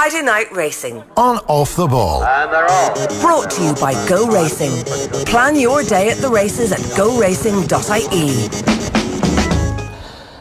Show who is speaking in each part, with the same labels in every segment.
Speaker 1: Friday Night Racing.
Speaker 2: On Off the Ball.
Speaker 3: And they're off.
Speaker 1: Brought to you by Go Racing. Plan your day at the races at goracing.ie.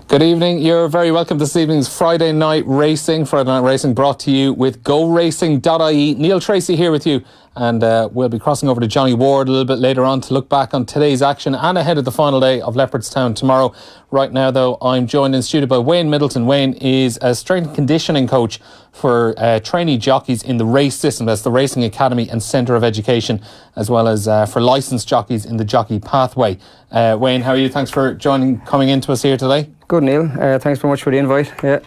Speaker 4: Good evening. You're very welcome this evening's Friday Night Racing. Friday Night Racing brought to you with goracing.ie. Neil Tracy here with you. And we'll be crossing over to Johnny Ward a little bit later on to look back on today's action and ahead of the final day of Leopardstown tomorrow. Right now, though, I'm joined in studio by Wayne Middleton. Wayne is a strength and conditioning coach for trainee jockeys in the race system. That's the Racing Academy and Centre of Education, as well as for licensed jockeys in the Jockey Pathway. Wayne, how are you? Thanks for coming in to us here today.
Speaker 5: Good, Neil. Thanks very much for the invite. Yeah.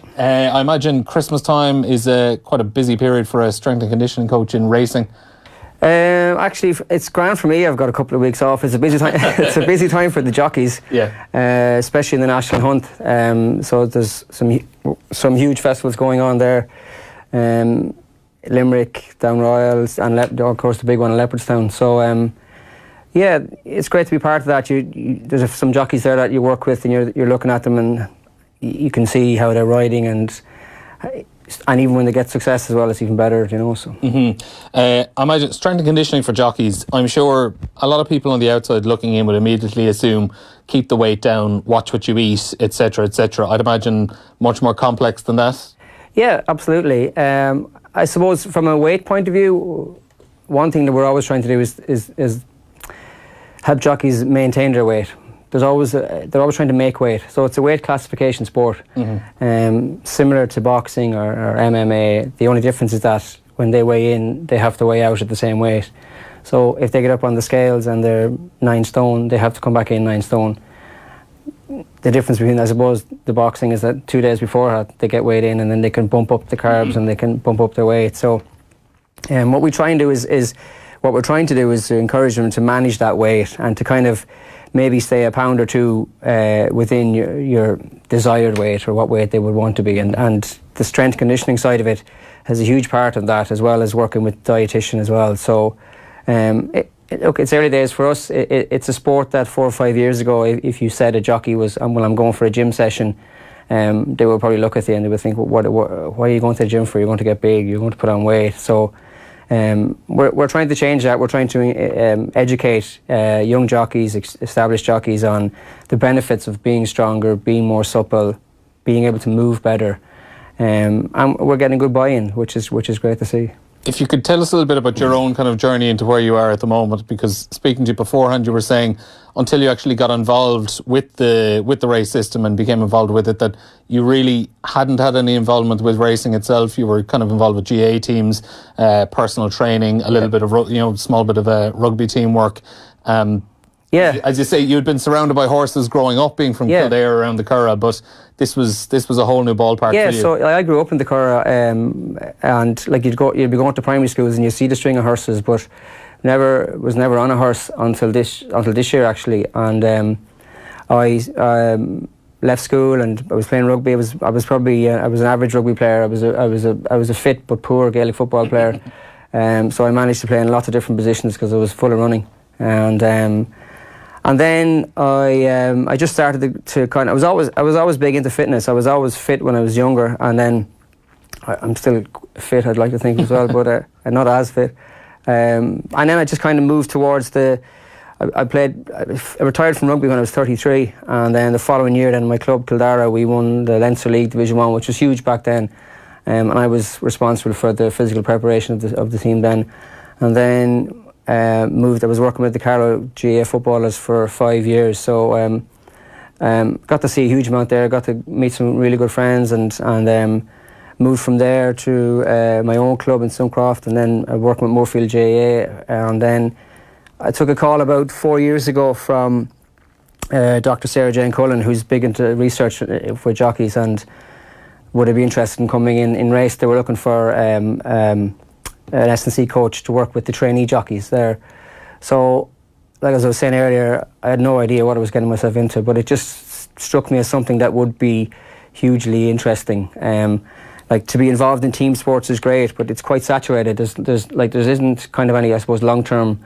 Speaker 4: I imagine Christmas time is quite a busy period for a strength and conditioning coach in racing.
Speaker 5: Actually, it's grand for me. I've got a couple of weeks off. It's a busy time. It's a busy time for the jockeys, especially in the national hunt. So there's some huge festivals going on there. Limerick, Down Royals, and of course the big one in Leopardstown. So yeah, it's great to be part of that. There's some jockeys there that you work with, and you're looking at them, and you can see how they're riding, and even when they get success as well, it's even better, you know. So
Speaker 4: I imagine strength and conditioning for jockeys. I'm sure a lot of people on the outside looking in would immediately assume keep the weight down, watch what you eat, etc., etc. I'd imagine much more complex than that. Yeah,
Speaker 5: absolutely. I suppose from a weight point of view, one thing that we're always trying to do is help jockeys maintain their weight. They're always trying to make weight, so it's a weight classification sport, similar to boxing or MMA. The only difference is that when they weigh in, they have to weigh out at the same weight. So if they get up on the scales and they're 9 stone, they have to come back in 9 stone. The difference between, I suppose, the boxing is that 2 days before that they get weighed in, and then they can bump up the carbs and they can bump up their weight. So what we try and do is what we're trying to do is to encourage them to manage that weight and to kind of maybe stay a pound or two within your desired weight, or what weight they would want to be. And the strength conditioning side of it has a huge part of that, as well as working with dietitian as well. So look, it's early days for us. It's a sport that 4 or 5 years ago, if you said a jockey was, well, I'm going for a gym session, they would probably look at you and they would think, why are you going to the gym for? You're going to get big, you're going to put on weight. So we're trying to change that. We're trying to educate young jockeys, established jockeys, on the benefits of being stronger, being more supple, being able to move better, and we're getting good buy-in, which is great to see.
Speaker 4: If you could tell us a little bit about your own kind of journey into where you are at the moment, because speaking to you beforehand, you were saying until you actually got involved with the race system and became involved with it, that you really hadn't had any involvement with racing itself. You were kind of involved with GA teams, personal training, a little bit of small bit of rugby teamwork. As you say, you'd been surrounded by horses growing up, being from Kildare around the Curragh, but this was a whole new ballpark for you.
Speaker 5: Yeah, so I grew up in the Curragh, and like you'd be going to primary schools and you see the string of horses, but was never on a horse until this year actually. And I left school and I was playing rugby. I was an average rugby player. I was a fit but poor Gaelic football player. So I managed to play in lots of different positions because I was full of running. And then I just started to kind of, I was always big into fitness. I was always fit when I was younger, and then I'm still fit, I'd like to think as well, but I'm not as fit. And then I just kind of moved towards I retired from rugby when I was 33, and then the following year, then my club Kildare, we won the Leinster League Division 1, which was huge back then, and I was responsible for the physical preparation of the team then. And then I was working with the Carlow GA footballers for 5 years, so got to see a huge amount there, got to meet some really good friends, and moved from there to my own club in Suncroft, and then working with Moorfield GA. And then I took a call about 4 years ago from Dr. Sarah Jane Cullen, who's big into research for jockeys, and would I be interested in coming in race. They were looking for an S&C coach to work with the trainee jockeys there. So, like as I was saying earlier, I had no idea what I was getting myself into, but it just struck me as something that would be hugely interesting. Like, to be involved in team sports is great, but it's quite saturated. There isn't kind of any, I suppose, long-term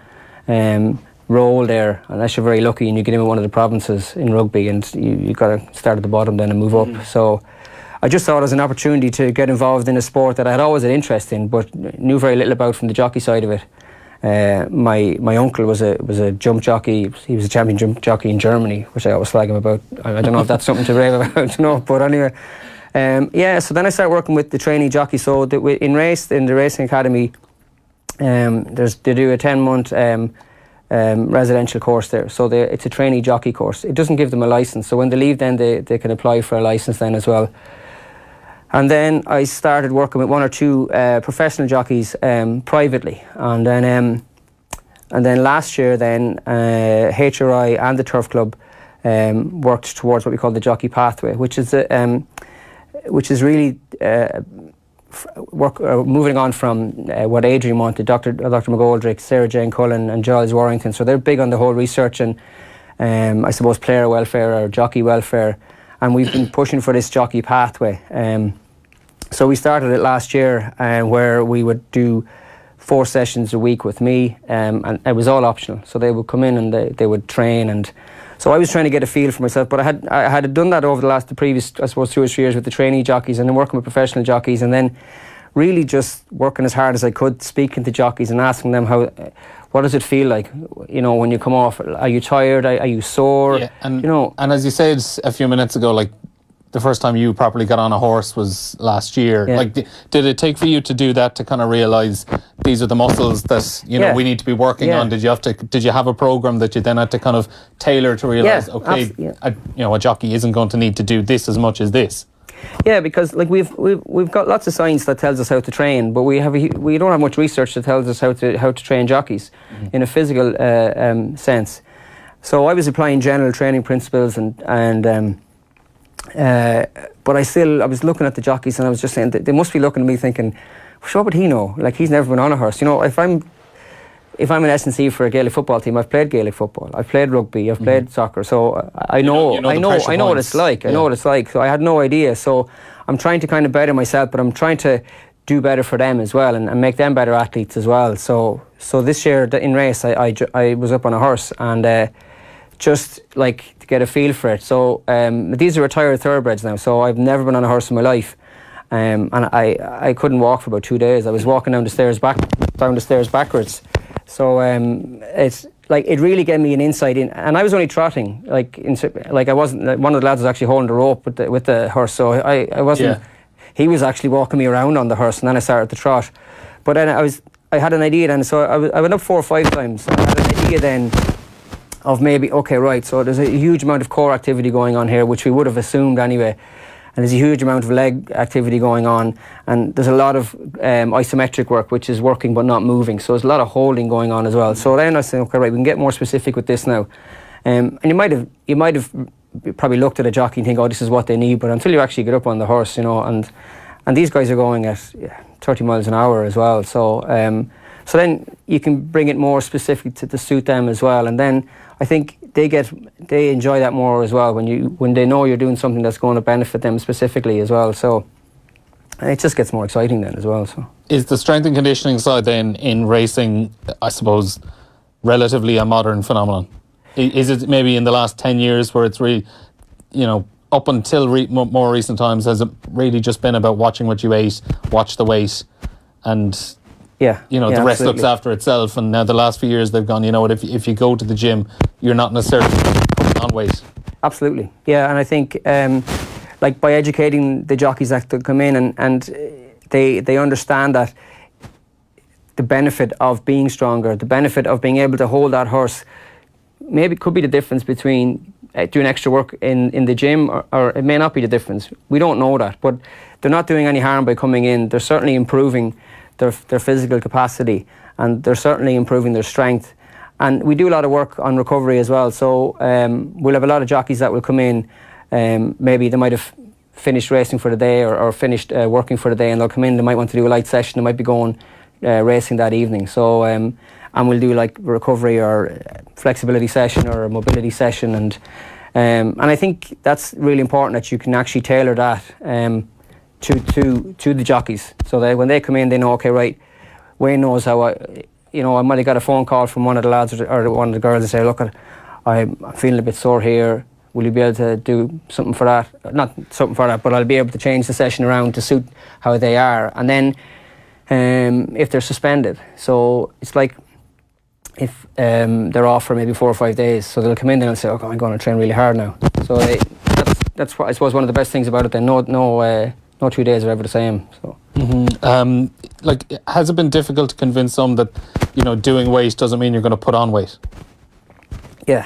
Speaker 5: role there, unless you're very lucky and you get in with one of the provinces in rugby, and you got to start at the bottom then and move up. So I just saw it as an opportunity to get involved in a sport that I had always had interest in, but knew very little about from the jockey side of it. My uncle was a jump jockey. He was a champion jump jockey in Germany, which I always flag him about. I don't know if that's something to rave about, but anyway. So then I started working with the trainee jockey. So in the racing academy, they do a 10-month residential course there. So it's a trainee jockey course. It doesn't give them a license. So when they leave, then they can apply for a license then as well. And then I started working with one or two professional jockeys privately. And then last year, HRI and the Turf Club worked towards what we call the jockey pathway, which is really moving on from what Adrian wanted, Dr. McGoldrick, Sarah Jane Cullen and Giles Warrington. So they're big on the whole research and I suppose player welfare or jockey welfare. And we've been pushing for this jockey pathway. So we started it last year where we would do 4 sessions a week with me and it was all optional. So they would come in and they would train, and so I was trying to get a feel for myself, but I had done that over the previous, I suppose, 2 or 3 years with the trainee jockeys and then working with professional jockeys, and then really just working as hard as I could, speaking to jockeys and asking them what does it feel like, when you come off? Are you tired? Are you sore?
Speaker 4: Yeah, and as you said a few minutes ago, like the first time you properly got on a horse was last year.
Speaker 5: Yeah.
Speaker 4: Like, did it take for you to do that to kind of realise these are the muscles that we need to be working on? Did you have a program that you then had to kind of tailor to realise, a jockey isn't going to need to do this as much as this?
Speaker 5: Yeah, because like we've got lots of science that tells us how to train, but we don't have much research that tells us how to train jockeys in a physical sense. So I was applying general training principles but I was looking at the jockeys and I was just saying they must be looking at me thinking, what would he know? Like, he's never been on a horse. If I'm an S&C for a Gaelic football team, I've played Gaelic football, I've played rugby, I've played soccer, so I know what it's like. I know what it's like. So I had no idea. So I'm trying to kind of better myself, but I'm trying to do better for them as well and make them better athletes as well. So this year in race, I was up on a horse and just like to get a feel for it. So these are retired thoroughbreds now, so I've never been on a horse in my life. And I couldn't walk for about 2 days. I was walking down the stairs backwards. So it's like it really gave me an insight in, and I was only trotting. I wasn't. One of the lads was actually holding the rope with the horse, so I wasn't. Yeah. He was actually walking me around on the horse, and then I started to trot. But then I had an idea then, so I went up 4 or 5 times. I had an idea then of maybe, okay, right, so there's a huge amount of core activity going on here, which we would have assumed anyway. And there's a huge amount of leg activity going on, and there's a lot of isometric work, which is working but not moving. So there's a lot of holding going on as well. So then I said, okay, right, we can get more specific with this now. And you might have probably looked at a jockey and think, oh, this is what they need, but until you actually get up on the horse, and these guys are going at 30 miles an hour as well. So then you can bring it more specific to suit them as well, and then I think they enjoy that more as well when they know you're doing something that's going to benefit them specifically as well. So it just gets more exciting then as well. So
Speaker 4: is the strength and conditioning side then in racing, I suppose, relatively a modern phenomenon? Is it maybe in the last 10 years where it's really, up until more recent times, has it really just been about watching what you ate, watch the weight, and the rest
Speaker 5: absolutely.
Speaker 4: looks after itself? And now the last few years they've gone, if you go to the gym, you're not necessarily putting on weight.
Speaker 5: Absolutely, yeah. And I think by educating the jockeys that come in and they understand that the benefit of being stronger, the benefit of being able to hold that horse, maybe could be the difference between doing extra work in the gym or it may not be the difference. We don't know that, but they're not doing any harm by coming in. They're certainly improving their physical capacity, and they're certainly improving their strength. And we do a lot of work on recovery as well. So we'll have a lot of jockeys that will come in. Maybe they might have finished racing for the day or finished working for the day, and they'll come in. They might want to do a light session. They might be going racing that evening. So and we'll do like recovery or flexibility session or a mobility session, and I think that's really important that you can actually tailor that to the jockeys, so that when they come in, they know, okay, right, Wayne knows how I might have got a phone call from one of the lads or one of the girls and say, look, I'm feeling a bit sore here, will you be able to do something for that? Not something for that, but I'll be able to change the session around to suit how they are. And then if they're suspended, so it's like if they're off for maybe 4 or 5 days, so they'll come in and they'll say, "Okay, I'm going to train really hard now." So that's what I suppose one of the best things about it. Then no 2 days are ever the same. So.
Speaker 4: Like, has it been difficult to convince some that, you know, doing weight doesn't mean you're going to put on weight?
Speaker 5: Yeah.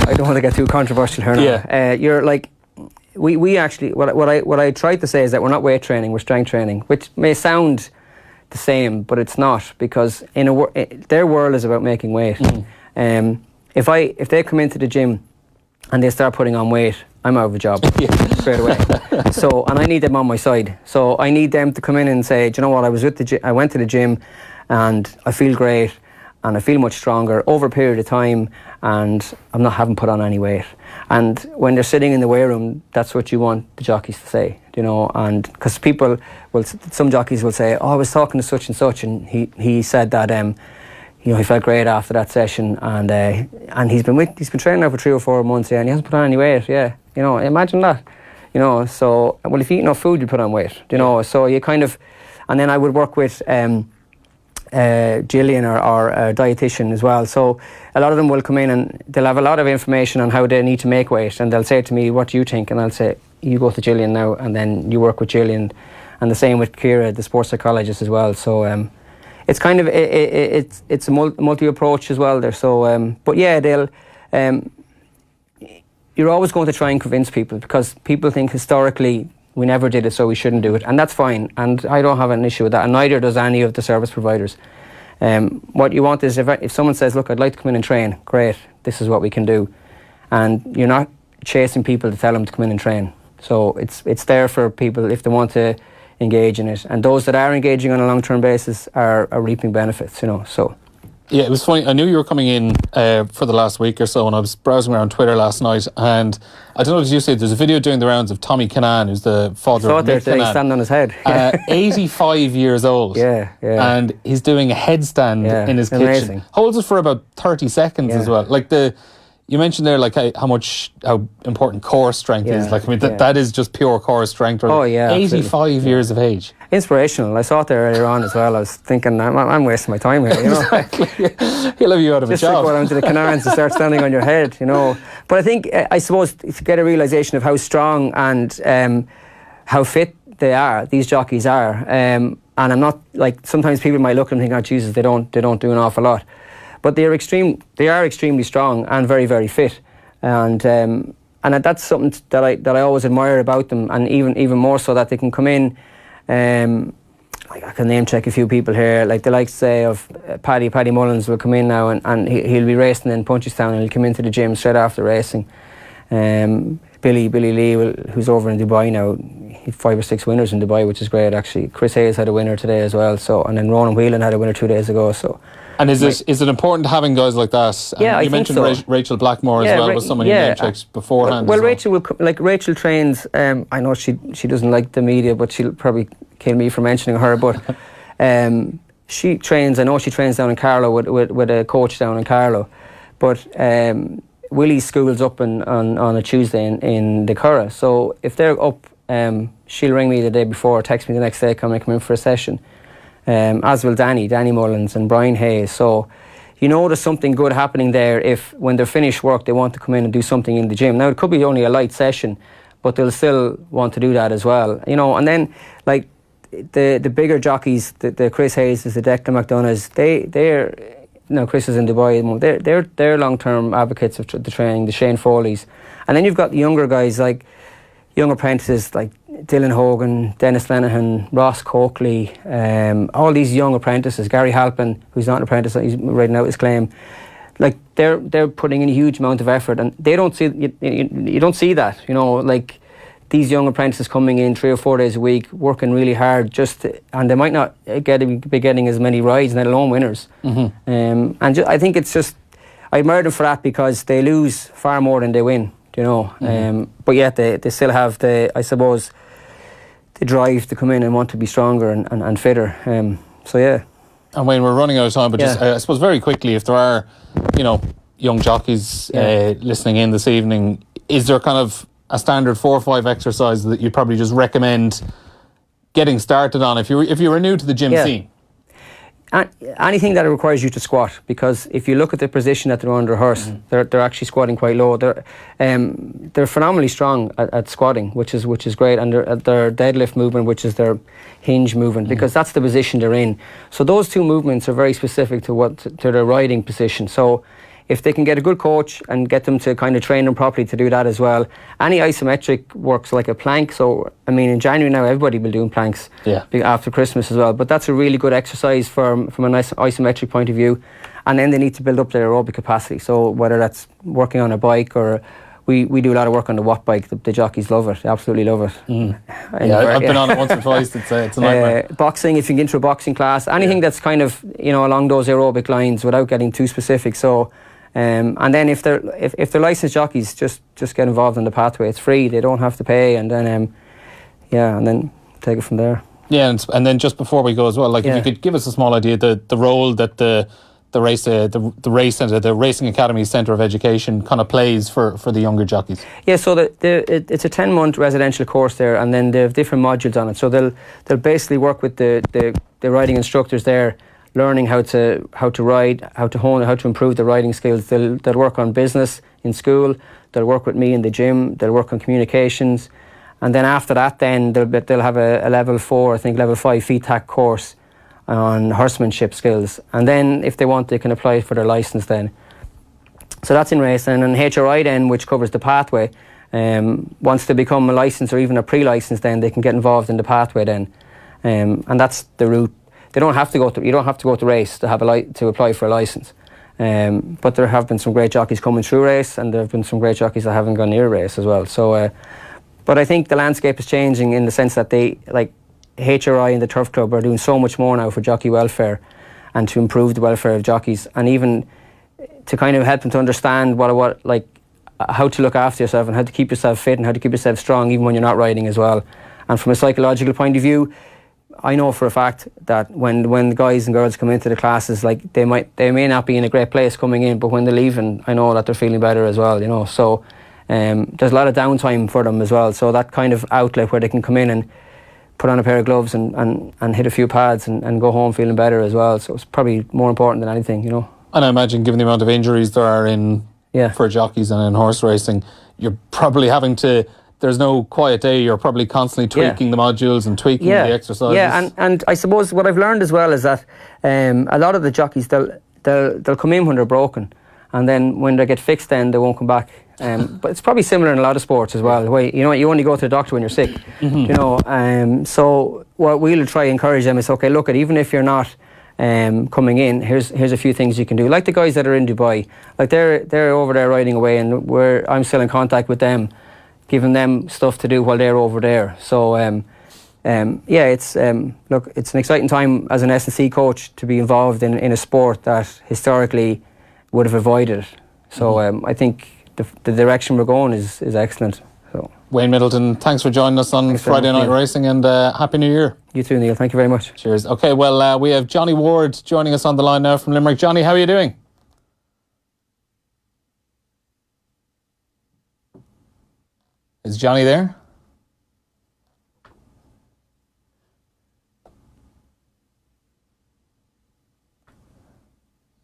Speaker 5: I don't want to get too controversial here now.
Speaker 4: Yeah.
Speaker 5: You're like, we actually, what I tried to say is that we're not weight training, we're strength training, which may sound the same, but it's not, because their world is about making weight. If they come into the gym and they start putting on weight, I'm out of a job straight away. So, and I need them on my side. So I need them to come in and say, do you know what, I went to the gym and I feel great and I feel much stronger over a period of time, and haven't put on any weight. And when they're sitting in the weight room, that's what you want the jockeys to say, you know. And because some jockeys will say, "Oh, I was talking to such and such, and he said that you know, he felt great after that session, and he's been training now for 3 or 4 months, yeah, and he hasn't put on any weight, yeah." You know, imagine that. You know, so, well, if you eat enough food, you put on weight, you know. So you kind of, and then I would work with Gillian, or a dietitian as well. So a lot of them will come in and they'll have a lot of information on how they need to make weight, and they'll say to me, "What do you think?" And I'll say, "You go to Gillian now," and then you work with Gillian, and the same with Kira, the sports psychologist as well. So it's kind of it's a multi approach as well there. So but yeah, they'll you're always going to try and convince people, because people think historically we never did it, so we shouldn't do it, and that's fine, and I don't have an issue with that, and neither does any of the service providers. What you want is, if someone says, "Look, I'd like to come in and train," great, this is what we can do, and you're not chasing people to tell them to come in and train. So it's there for people if they want to engage in it, and those that are engaging on a long-term basis are reaping benefits, you know. So
Speaker 4: yeah, it was funny. I knew you were coming in for the last week or so, and I was browsing around Twitter last night, and I don't know if you see it, there's a video doing the rounds of Tommy Kinnan, who's the father of Mick Kinnan.
Speaker 5: Stand on his head.
Speaker 4: 85 years old.
Speaker 5: Yeah.
Speaker 4: And he's doing a headstand in his kitchen.
Speaker 5: Amazing.
Speaker 4: Holds it for about 30 seconds as well. Like you mentioned there, like how important core strength is. Like, I mean, that is just pure core strength.
Speaker 5: Oh yeah,
Speaker 4: 85 years of age.
Speaker 5: Inspirational. I saw it there earlier on as well. I was thinking, I'm wasting my time here, you know.
Speaker 4: Exactly. He'll have you out of a job.
Speaker 5: Just like go down to the Canarans and start standing on your head, you know. But I think, I suppose, to get a realisation of how strong and how fit they are, these jockeys are. And I'm not, like, sometimes people might look and think, "Oh, Jesus, they don't do an awful lot." But they are extremely strong and very, very fit, and that's something that I always admire about them, and even more so that they can come in. Like, I can name check a few people here, like the likes, say, of Paddy Mullins will come in now, and he'll be racing in Punchestown, and he'll come into the gym straight after racing. Billy Lee, who's over in Dubai now, he 5 or 6 winners in Dubai, which is great actually. Chris Hayes had a winner today as well, so, and then Ronan Whelan had a winner 2 days ago. So.
Speaker 4: And is it important having guys like that?
Speaker 5: Yeah,
Speaker 4: you mentioned so. Rachel Blackmore as well was someone you name checked beforehand.
Speaker 5: Well, Rachel trains. I know she doesn't like the media, but she'll probably kill me for mentioning her. But she trains. I know she trains down in Carlow with a coach down in Carlow. But Willie's school's up on a Tuesday in the Curragh. So if they're up, she'll ring me the day before, text me the next day, come in for a session. As will Danny Mullins and Brian Hayes. So you know there's something good happening there if when they're finished work they want to come in and do something in the gym. Now it could be only a light session, but they'll still want to do that as well, you know. And then like the bigger jockeys, the Chris Hayes, the Declan McDonoughs, they're now Chris is in Dubai, they're long-term advocates of the training, the Shane Foleys. And then you've got the younger guys, like young apprentices like Dylan Hogan, Dennis Lenihan, Ross Coakley, all these young apprentices, Gary Halpin, who's not an apprentice, he's writing out his claim. Like they're putting in a huge amount of effort, and they don't see you don't see that, you know, like these young apprentices coming in 3 or 4 days a week, working really hard, and they might not be getting as many rides, let alone winners. Mm-hmm. I think it's just, I admire them for that, because they lose far more than they win, you know. Mm-hmm. But yet they still have the drive to come in and want to be stronger and fitter. So yeah.
Speaker 4: And Wayne, we're running out of time, but just I suppose very quickly, if there are, you know, young jockeys listening in this evening, is there kind of a standard 4 or 5 exercises that you'd probably just recommend getting started on if you were new to the gym scene?
Speaker 5: Anything that requires you to squat, because if you look at the position that they're under rehearse, they're actually squatting quite low. They're phenomenally strong at squatting, which is great, and their deadlift movement, which is their hinge movement, because that's the position they're in. So those two movements are very specific to their riding position. So if they can get a good coach and get them to kind of train them properly to do that as well. Any isometric works like a plank. So, I mean, in January now, everybody will be doing planks after Christmas as well. But that's a really good exercise from a nice isometric point of view. And then they need to build up their aerobic capacity. So whether that's working on a bike, or we do a lot of work on the watt bike. The jockeys love it, absolutely love it.
Speaker 4: I've been on it once or twice. It's a nightmare.
Speaker 5: Boxing, if you get into a boxing class, anything that's kind of, along those aerobic lines without getting too specific. So, and then if they're licensed jockeys, just get involved in the pathway. It's free; they don't have to pay, and then and then take it from there. Yeah,
Speaker 4: and then just before we go as well, like if you could give us a small idea the role that the race centre, the Racing Academy Centre of Education, kind of plays for the younger jockeys. Yeah, so it's a 10-month residential course there, and then they have different modules on it. So they'll basically work with the riding instructors there, learning how to ride, how to hone, how to improve the riding skills. They'll work on business in school. They'll work with me in the gym. They'll work on communications, and then after that, then they'll have a level 4, I think level 5 FETAC course on horsemanship skills. And then if they want, they can apply for their licence then. So that's in racing. And HRI then, which covers the pathway, once they become a licence or even a pre-licence, then they can get involved in the pathway then, and that's the route. You don't have to go to race to apply for a licence. But there have been some great jockeys coming through race, and there have been some great jockeys that haven't gone near race as well. So, but I think the landscape is changing in the sense that HRI and the Turf Club are doing so much more now for jockey welfare and to improve the welfare of jockeys, and even to kind of help them to understand how to look after yourself and how to keep yourself fit and how to keep yourself strong even when you're not riding as well. And from a psychological point of view, I know for a fact that when the guys and girls come into the classes, they may not be in a great place coming in, but when they're leaving, I know that they're feeling better as well. So there's a lot of downtime for them as well. So that kind of outlet where they can come in and put on a pair of gloves and hit a few pads and go home feeling better as well. So it's probably more important than anything, And I imagine, given the amount of injuries there are for jockeys and in horse racing, you're probably having to. There's no quiet day. You're probably constantly tweaking the modules and tweaking the exercises. Yeah, and I suppose what I've learned as well is that a lot of the jockeys, they'll come in when they're broken, and then when they get fixed, then they won't come back. But it's probably similar in a lot of sports as well. You only go to the doctor when you're sick. So what we'll try to encourage them is, okay, look, even if you're not coming in, here's a few things you can do. Like the guys that are in Dubai, they're over there riding away, and I'm still in contact with them, giving them stuff to do while they're over there. So it's it's an exciting time as an S&C coach to be involved in a sport that historically would have avoided it. So I think the direction we're going is excellent. So Wayne Middleton, thanks for joining us on Friday Night Racing, and Happy New Year.
Speaker 5: You too, Neil. Thank you very much.
Speaker 4: Cheers. Okay, well, we have Johnny Ward joining us on the line now from Limerick. Johnny, how are you doing? Is Johnny there?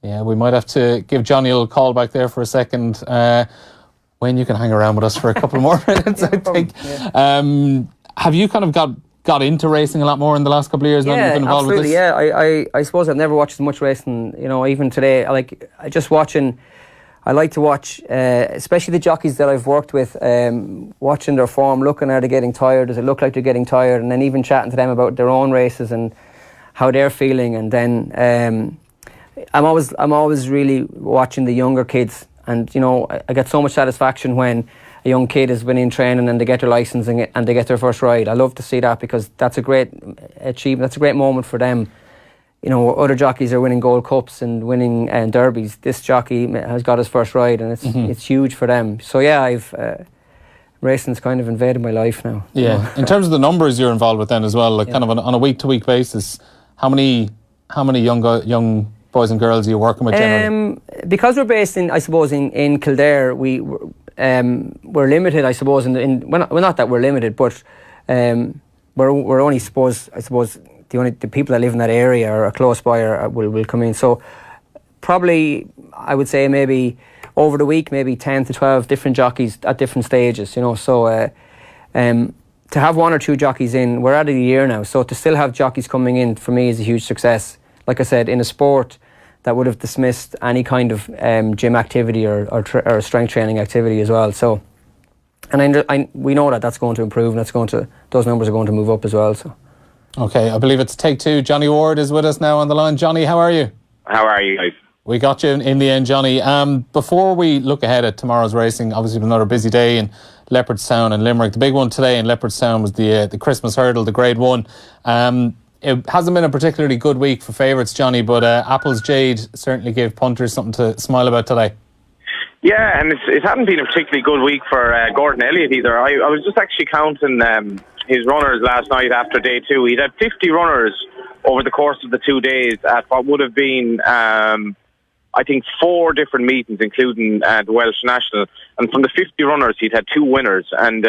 Speaker 4: Yeah, we might have to give Johnny a little call back there for a second. Wayne, you can hang around with us for a couple more minutes, I think. Yeah. Have you kind of got into racing a lot more in the last couple of years?
Speaker 5: Yeah,
Speaker 4: now you've been involved
Speaker 5: absolutely.
Speaker 4: With this?
Speaker 5: I suppose I've never watched as much racing. Even today, I like to watch, especially the jockeys that I've worked with, watching their form, looking are they getting tired, does it look like they're getting tired, and then even chatting to them about their own races and how they're feeling. And then I'm always really watching the younger kids, and I get so much satisfaction when a young kid has been in training and they get their licence and they get their first ride. I love to see that, because that's a great achievement, that's a great moment for them. Other jockeys are winning Gold Cups and winning derbies. This jockey has got his first ride, and it's huge for them. So racing's kind of invaded my life now.
Speaker 4: Yeah. In terms of the numbers you're involved with then as well, kind of on a week-to-week basis, how many young boys and girls you're working with generally?
Speaker 5: Because we're based in, I suppose, in Kildare, we're limited, I suppose. Well, not that we're limited, but we're only, I suppose, the people that live in that area or are close by will come in. So probably, I would say maybe over the week, maybe 10 to 12 different jockeys at different stages, you know. So to have one or two jockeys in, we're at a year now, so to still have jockeys coming in for me is a huge success. Like I said, in a sport that would have dismissed any kind of gym activity or strength training activity as well. So, and we know that that's going to improve, and those numbers are going to move up as well. So,
Speaker 4: okay, I believe it's take two. Johnny Ward is with us now on the line. Johnny, how are you?
Speaker 2: How are you guys?
Speaker 4: We got you in the end, Johnny. Before we look ahead at tomorrow's racing, obviously another busy day in Leopardstown and Limerick. The big one today in Leopardstown was the Christmas hurdle, the Grade 1. It hasn't been a particularly good week for favourites, Johnny, but Apple's Jade certainly gave punters something to smile about today.
Speaker 2: Yeah, and it hasn't been a particularly good week for Gordon Elliott either. I was just actually counting his runners last night after day 2. He'd had 50 runners over the course of the 2 days at what would have been, I think, 4 different meetings, including the Welsh National. And from the 50 runners, he'd had 2 winners. And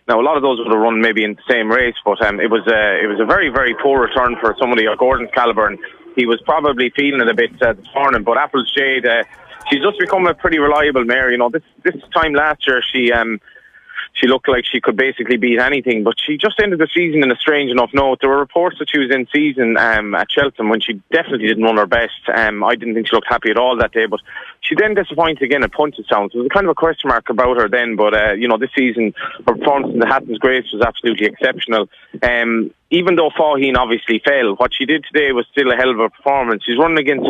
Speaker 2: now a lot of those would have run maybe in the same race, but it was a very, very poor return for somebody of Gordon's calibre. And he was probably feeling it a bit this morning. But Apple's Jade, she's just become a pretty reliable mare. You know, this time last year, she looked like she could basically beat anything, but she just ended the season in a strange enough note. There were reports that she was in season at Cheltenham when she definitely didn't run her best. I didn't think she looked happy at all that day, but she then disappointed again at Punchestown. So there was a kind of a question mark about her then, but this season her performance in the Hatton's Grace was absolutely exceptional. Even though Faugheen obviously fell, what she did today was still a hell of a performance. She's running against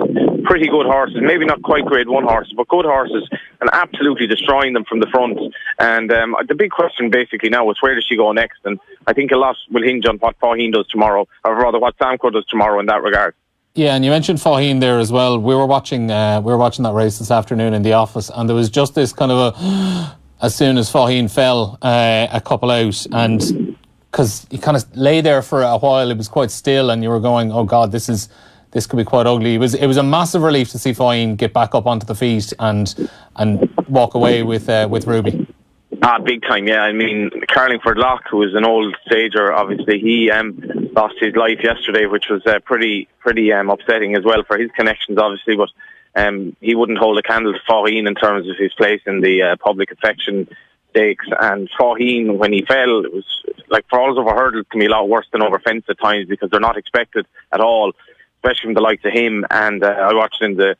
Speaker 2: pretty good horses, maybe not quite Grade 1 horses, but good horses, and absolutely destroying them from the front. And the big question basically now is where does she go next? And I think a lot will hinge on what Faugheen does tomorrow, or rather what Samco does tomorrow in that regard.
Speaker 4: Yeah, and you mentioned Faugheen there as well. We were watching that race this afternoon in the office, and there was just this kind of as soon as Faugheen fell, a couple out, and because he kind of lay there for a while, it was quite still, and you were going, oh God, this could be quite ugly. It was a massive relief to see Faugheen get back up onto the feet and walk away with Ruby.
Speaker 2: Big time, yeah. I mean, Carlingford Lough, who is an old stager, obviously, he lost his life yesterday, which was pretty upsetting as well for his connections, obviously, but he wouldn't hold a candle to Faugheen in terms of his place in the public affection stakes. And Faugheen, when he fell, it was like falls over hurdles can be a lot worse than over fence at times because they're not expected at all, especially from the likes of him. And I watched in the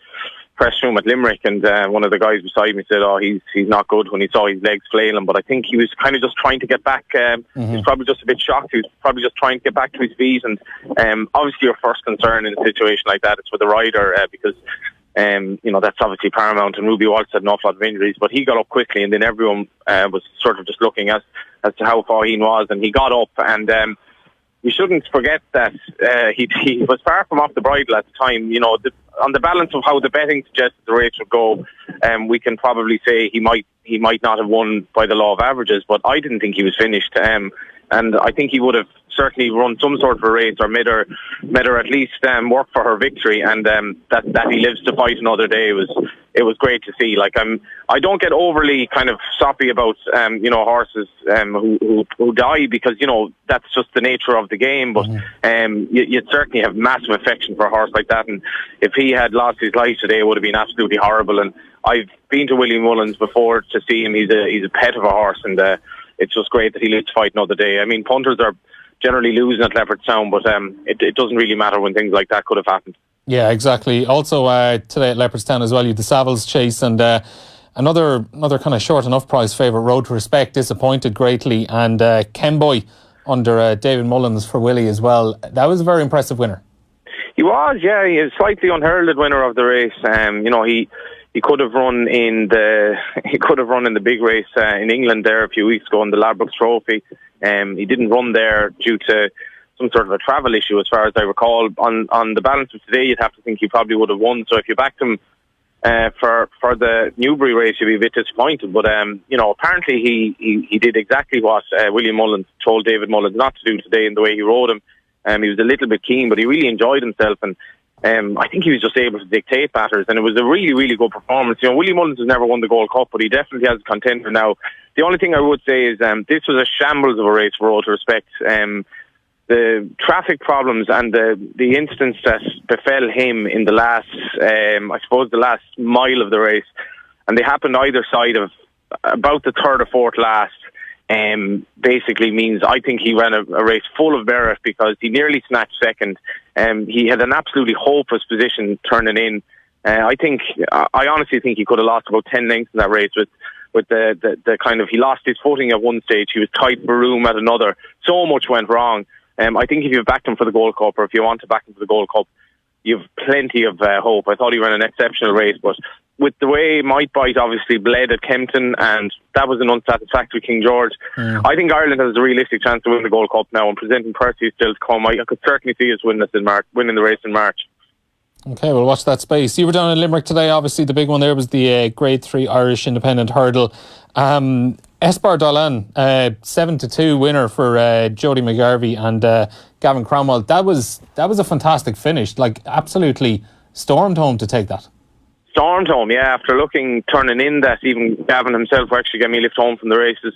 Speaker 2: press room at Limerick, and one of the guys beside me said, oh, he's not good, when he saw his legs flailing. But I think he was kind of just trying to get back. He was probably just a bit shocked. He was probably just trying to get back to his feet. And obviously your first concern in a situation like that is for the rider, because that's obviously paramount, and Ruby Waltz had an awful lot of injuries, but he got up quickly, and then everyone was sort of just looking as to how Faugheen was, and he got up, and we shouldn't forget that he was far from off the bridle at the time. You know, on the balance of how the betting suggested the race would go, we can probably say he might not have won by the law of averages, but I didn't think he was finished, and I think he would have certainly run some sort of a race or made her at least work for her victory, and that he lives to fight another day it was great to see. Like, I don't get overly kind of soppy about horses who die, because that's just the nature of the game, but you'd certainly have massive affection for a horse like that, and if he had lost his life today, it would have been absolutely horrible. And I've been to William Mullins before to see him. He's a pet of a horse, and it's just great that he lives to fight another day. I mean, punters are generally losing at Leopardstown, but it doesn't really matter when things like that could have happened. Yeah, exactly. Also today at Leopardstown as well, you had the Savills Chase, and another kind of short enough price favourite, Road to Respect, disappointed greatly, and Kemboy under David Mullins for Willie as well. That was a very impressive winner. He was, yeah. He is slightly unheralded winner of the race. He could have run in the big race in England there a few weeks ago in the Ladbrokes Trophy. He didn't run there due to some sort of a travel issue, as far as I recall. On the balance of today, you'd have to think he probably would have won. So if you backed him for the Newbury race, you'd be a bit disappointed. But apparently he did exactly what William Mullins told David Mullins not to do today in the way he rode him. He was a little bit keen, but he really enjoyed himself. And I think he was just able to dictate batters, and it was a really, really good performance. You know, Willie Mullins has never won the Gold Cup, but he definitely has a contender now. The only thing I would say is this was a shambles of a race for all due respect. The traffic problems and the incidents that befell him in the last, I suppose, the last mile of the race, and they happened either side of about the third or fourth last, basically means I think he ran a race full of merit because he nearly snatched second. He had an absolutely hopeless position turning in. I honestly think he could have lost about 10 lengths in that race with the kind of, he lost his footing at one stage, he was tight for room at another. So much went wrong. I think if you've backed him for the Gold Cup, or if you want to back him for the Gold Cup, you've plenty of hope. I thought he ran an exceptional race, but with the way Might Bite obviously bled at Kempton, and that was an unsatisfactory King George, I think Ireland has a realistic chance to win the Gold Cup now, and presenting Percy is still to come. I could certainly see us winning the race in March.
Speaker 4: Okay, we'll watch that space. You were down in Limerick today. Obviously, the big one there was the Grade 3 Irish Independent Hurdle. Esper Dolan, 7-2 winner for Jody McGarvey and Gavin Cromwell. That was a fantastic finish. Like, absolutely stormed home to take that.
Speaker 2: Stormed home, yeah, after turning in that even Gavin himself actually got me lift home from the races.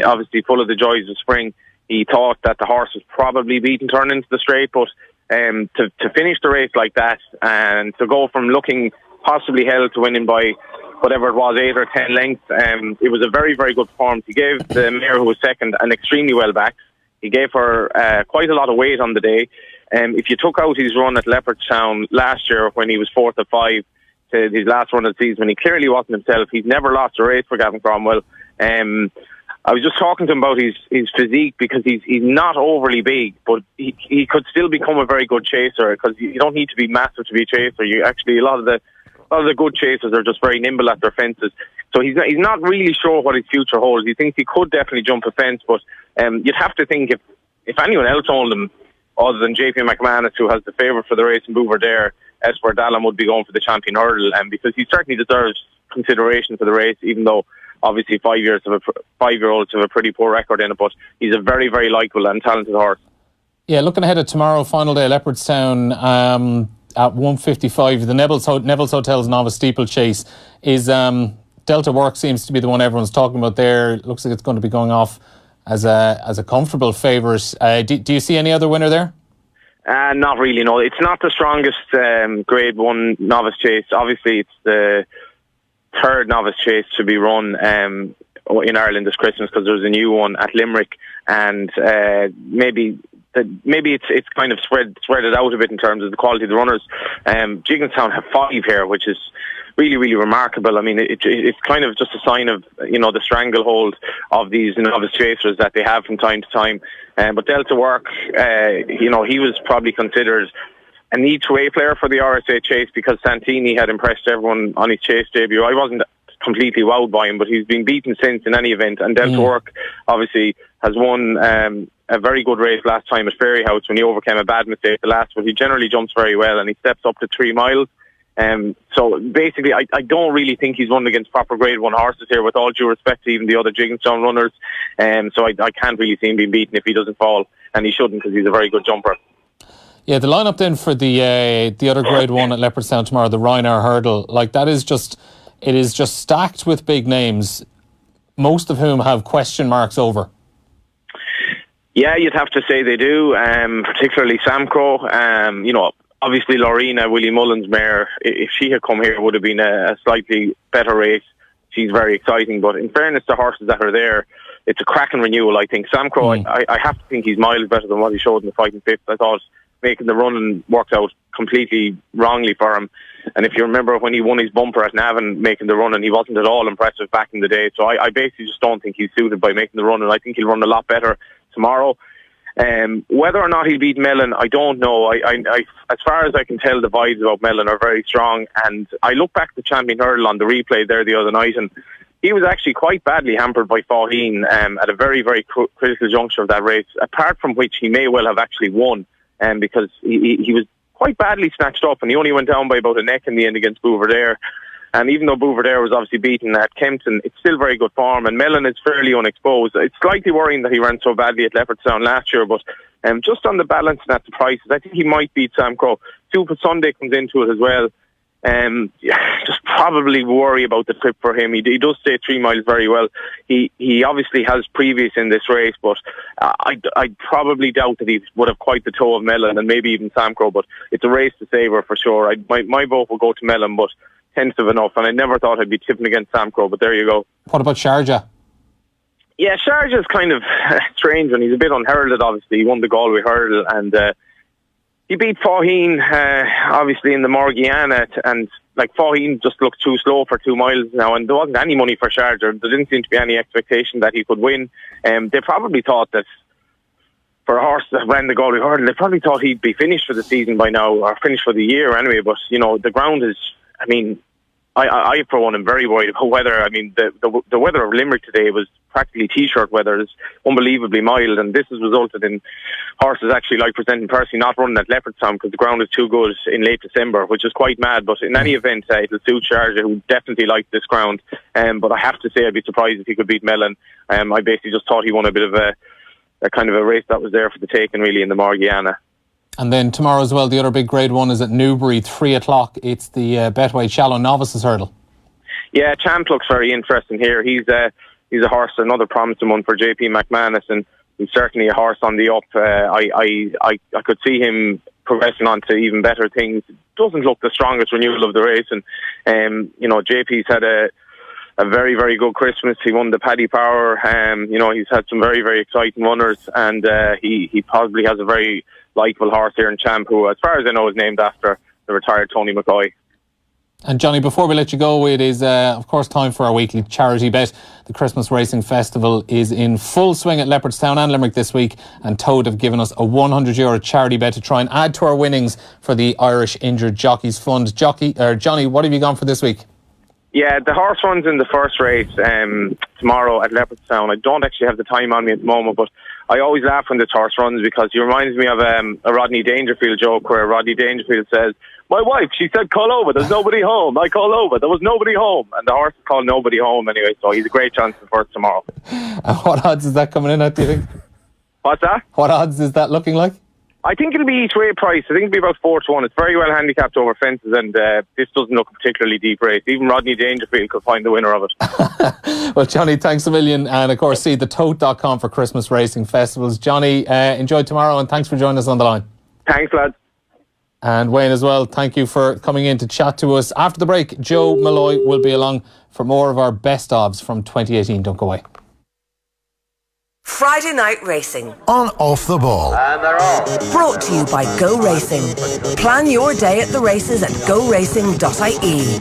Speaker 2: Obviously full of the joys of spring. He thought that the horse was probably beaten turning into the straight, but to finish the race like that and to go from looking possibly held to winning by whatever it was, 8 or 10 lengths, it was a very, very good performance. He gave the mare who was second an extremely well back. He gave her quite a lot of weight on the day. If you took out his run at Leopardstown last year when he was 4th of 5 to his last run of the season, when he clearly wasn't himself, he's never lost a race for Gavin Cromwell. I was just talking to him about his physique because he's not overly big, but he could still become a very good chaser because you don't need to be massive to be a chaser. You actually, a lot of the good chasers are just very nimble at their fences. So he's not really sure what his future holds. He thinks he could definitely jump a fence, but you'd have to think if anyone else owned him other than JP McManus, who has the favourite for the race in Bouverdare, Esper Dallin would be going for the champion hurdle, because he certainly deserves consideration for the race, even though obviously 5-year-olds have a pretty poor record in it, but he's a very, very likeable and talented horse. Yeah,
Speaker 4: looking ahead at tomorrow, final day, Leopardstown, at 1:55, the Neville's Hotel's novice steeplechase is Delta Work seems to be the one everyone's talking about there. It looks like it's going to be going off as a comfortable favourite. Do you see any other winner there?
Speaker 2: Not really, no. It's not the strongest Grade 1 novice chase. Obviously, it's the third novice chase to be run in Ireland this Christmas, because there's a new one at Limerick, and maybe it's kind of spread it out a bit in terms of the quality of the runners. Gigginstown have 5 here, which is really, really remarkable. I mean, it's kind of just a sign of, the stranglehold of these novice chasers that they have from time to time. But Delta Work, he was probably considered an E2A player for the RSA chase because Santini had impressed everyone on his chase debut. I wasn't completely wowed by him, but he's been beaten since in any event. And Delta Work obviously has won a very good race last time at Fairyhouse when he overcame a bad mistake the last, but he generally jumps very well and he steps up to 3 miles. So basically, I don't really think he's run against proper Grade 1 horses here, with all due respect to even the other Gigginstown runners. So I can't really see him being beaten if he doesn't fall, and he shouldn't because he's a very good jumper.
Speaker 4: Yeah, the lineup then for the other Grade 1 at Leopardstown tomorrow, the Ryanair Hurdle, it is just stacked with big names, most of whom have question marks over.
Speaker 2: Yeah, you'd have to say they do, particularly Samcro. Obviously Lorena, Willie Mullins' mare, if she had come here, it would have been a slightly better race. She's very exciting, but in fairness to horses that are there, it's a cracking renewal, I think. Samcro, I have to think he's miles better than what he showed in the Fighting Fifth. I thought making the run worked out completely wrongly for him. And if you remember when he won his bumper at Navan making the run, and he wasn't at all impressive back in the day. So I basically just don't think he's suited by making the run, and I think he'll run a lot better tomorrow. Whether or not he'll beat Mellon, I don't know. As far as I can tell, the vibes about Mellon are very strong. And I look back at the Champion Hurdle on the replay there the other night, and he was actually quite badly hampered by Faugheen at a very, very critical juncture of that race, apart from which he may well have actually won, because he was quite badly snatched up, and he only went down by about a neck in the end against Bouverdare. And even though Bouverdare was obviously beaten at Kempton, it's still very good form, and Mellon is fairly unexposed. It's slightly worrying that he ran so badly at Leopardstown last year, but just on the balance and at the prices, I think he might beat Samcro. Super Sunday comes into it as well. Just probably worry about the trip for him. He does stay 3 miles very well. He obviously has previous in this race, but I probably doubt that he would have quite the toe of Mellon and maybe even Sam Crow. But it's a race to savour for sure. My vote will go to Mellon, but tentative enough. And I never thought I'd be tipping against Sam Crow, but there you go.
Speaker 4: What about Sharjah?
Speaker 2: Yeah, Sharjah's kind of strange, and he's a bit unheralded. Obviously, he won the Galway Hurdle, and he beat Faugheen, obviously, in the Morgiana, and like Faugheen just looked too slow for 2 miles now, and there wasn't any money for Sharjah. There didn't seem to be any expectation that he could win. They probably thought that for a horse that ran the Galway Hurdle, they probably thought he'd be finished for the season by now, or finished for the year anyway. But the ground is, I for one am very worried about weather. The weather of Limerick today was practically t-shirt weather. It's unbelievably mild, and this has resulted in horses actually like Presenting Percy not running at Leopardstown because the ground is too good in late December, which is quite mad. But in any event, it'll suit Sharjah, who definitely liked this ground. But I have to say I'd be surprised if he could beat Mellon. I basically just thought he won a bit of a kind of a race that was there for the taking, really, in the Morgiana.
Speaker 4: And then tomorrow as well, the other big grade one is at Newbury, 3 o'clock. It's the Betway Shallow Novices Hurdle. Yeah,
Speaker 2: Champ looks very interesting here. He's a horse, another promising one for JP McManus, and he's certainly a horse on the up. I could see him progressing on to even better things. Doesn't look the strongest renewal of the race, and JP's had a very, very good Christmas. He won the Paddy Power. He's had some very, very exciting runners, and he possibly has a very likeable horse here in Champ, who, as far as I know, is named after the retired Tony McCoy.
Speaker 4: And Johnny, before we let you go, it is, of course, time for our weekly charity bet. The Christmas Racing Festival is in full swing at Leopardstown and Limerick this week, and Toad have given us a €100 charity bet to try and add to our winnings for the Irish Injured Jockeys Fund. Johnny, what have you gone for this week?
Speaker 2: Yeah, the horse runs in the first race tomorrow at Leopardstown. I don't actually have the time on me at the moment, but I always laugh when this horse runs because he reminds me of a Rodney Dangerfield joke where Rodney Dangerfield says, "My wife, she said, call over, there's nobody home. I called over, there was nobody home." And the horse is called Nobody Home anyway, so he's a great chance for us tomorrow.
Speaker 4: And what odds is that coming in at, do you think?
Speaker 2: What's that?
Speaker 4: What odds is that looking like?
Speaker 2: I think it'll be each way price. I think it'll be about 4-1. It's very well handicapped over fences, and this doesn't look a particularly deep race. Even Rodney Dangerfield could find the winner of it.
Speaker 4: Well, Johnny, thanks a million. And of course, see thetote.com for Christmas racing festivals. Johnny, enjoy tomorrow, and thanks for joining us on the line.
Speaker 2: Thanks, lads.
Speaker 4: And Wayne as well, thank you for coming in to chat to us. After the break, Joe Malloy will be along for more of our best ofs from 2018. Don't go away.
Speaker 1: Friday Night Racing
Speaker 3: on Off the Ball.
Speaker 1: And they're off. Brought to you by Go Racing. Plan your day at the races at goracing.ie.